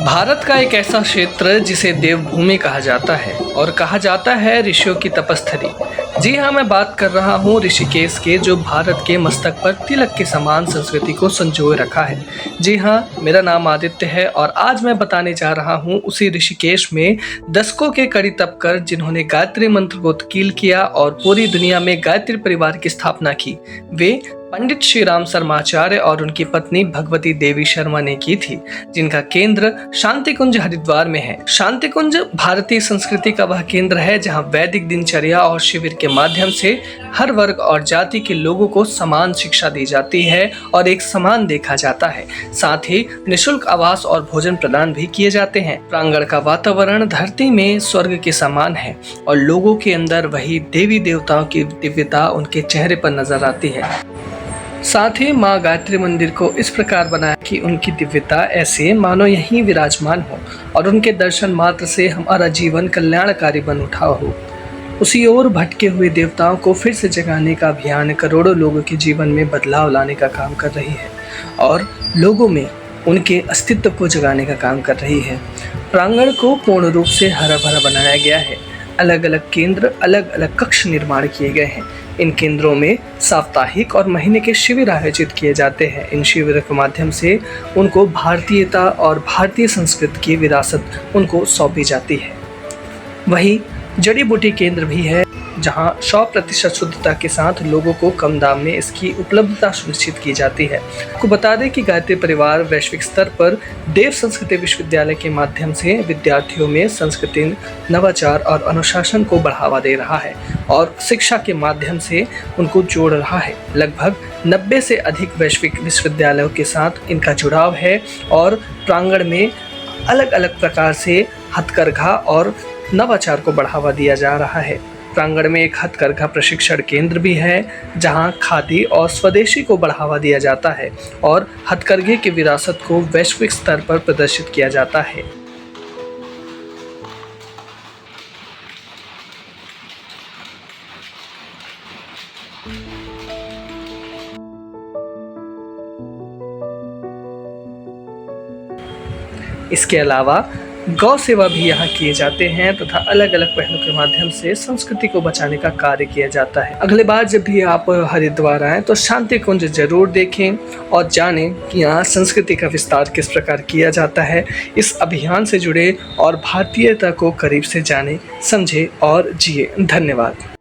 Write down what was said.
भारत का एक ऐसा क्षेत्र जिसे देवभूमि कहा जाता है और कहा जाता है ऋषियों की तपस्थली। जी हाँ, मैं बात कर रहा हूँ ऋषिकेश के, जो भारत के मस्तक पर तिलक के समान संस्कृति को संजोए रखा है। जी हाँ, मेरा नाम आदित्य है और आज मैं बताने जा रहा हूँ उसी ऋषिकेश में दशकों के कड़ी तप कर जिन्होंने गायत्री मंत्र को तकील किया और पूरी दुनिया में गायत्री परिवार की स्थापना की। वे पंडित श्री राम शर्माचार्य और उनकी पत्नी भगवती देवी शर्मा ने की थी, जिनका केंद्र शांति कुंज हरिद्वार में है। शांति कुंज भारतीय संस्कृति का वह केंद्र है जहां वैदिक दिनचर्या और शिविर के माध्यम से हर वर्ग और जाति के लोगों को समान शिक्षा दी जाती है और एक समान देखा जाता है। साथ ही निःशुल्क आवास और भोजन प्रदान भी किए जाते हैं। प्रांगण का वातावरण धरती में स्वर्ग के समान है और लोगों के अंदर वही देवी देवताओं की दिव्यता उनके चेहरे पर नजर आती है। साथ ही माँ गायत्री मंदिर को इस प्रकार बनाया कि उनकी दिव्यता ऐसे मानो यहीं विराजमान हो और उनके दर्शन मात्र से हमारा जीवन कल्याणकारी बन उठा हो। उसी ओर भटके हुए देवताओं को फिर से जगाने का अभियान करोड़ों लोगों के जीवन में बदलाव लाने का काम कर रही है और लोगों में उनके अस्तित्व को जगाने का काम कर रही है। प्रांगण को पूर्ण रूप से हरा भरा बनाया गया है। अलग अलग केंद्र, अलग अलग कक्ष निर्माण किए गए हैं। इन केंद्रों में साप्ताहिक और महीने के शिविर आयोजित किए जाते हैं। इन शिविरों के माध्यम से उनको भारतीयता और भारतीय संस्कृति की विरासत उनको सौंपी जाती है। वहीं जड़ी बूटी केंद्र भी है जहां 100% शुद्धता के साथ लोगों को कम दाम में इसकी उपलब्धता सुनिश्चित की जाती है। आपको बता दें कि गायत्री परिवार वैश्विक स्तर पर देव संस्कृति विश्वविद्यालय के माध्यम से विद्यार्थियों में संस्कृति, नवाचार और अनुशासन को बढ़ावा दे रहा है और शिक्षा के माध्यम से उनको जोड़ रहा है। लगभग 90 से अधिक वैश्विक विश्वविद्यालयों के साथ इनका जुड़ाव है और प्रांगण में अलग अलग प्रकार से हथकरघा और नवाचार को बढ़ावा दिया जा रहा है। प्रांगण में एक हथकरघा प्रशिक्षण केंद्र भी है जहां खादी और स्वदेशी को बढ़ावा दिया जाता है और हथकरघे की विरासत को वैश्विक स्तर पर प्रदर्शित किया जाता है। इसके अलावा गौ सेवा भी यहाँ किए जाते हैं तथा अलग अलग पहलों के माध्यम से संस्कृति को बचाने का कार्य किया जाता है। अगले बार जब भी आप हरिद्वार आएं तो शांति कुंज जरूर देखें और जानें कि यहाँ संस्कृति का विस्तार किस प्रकार किया जाता है। इस अभियान से जुड़े और भारतीयता को करीब से जाने, समझे और जिए। धन्यवाद।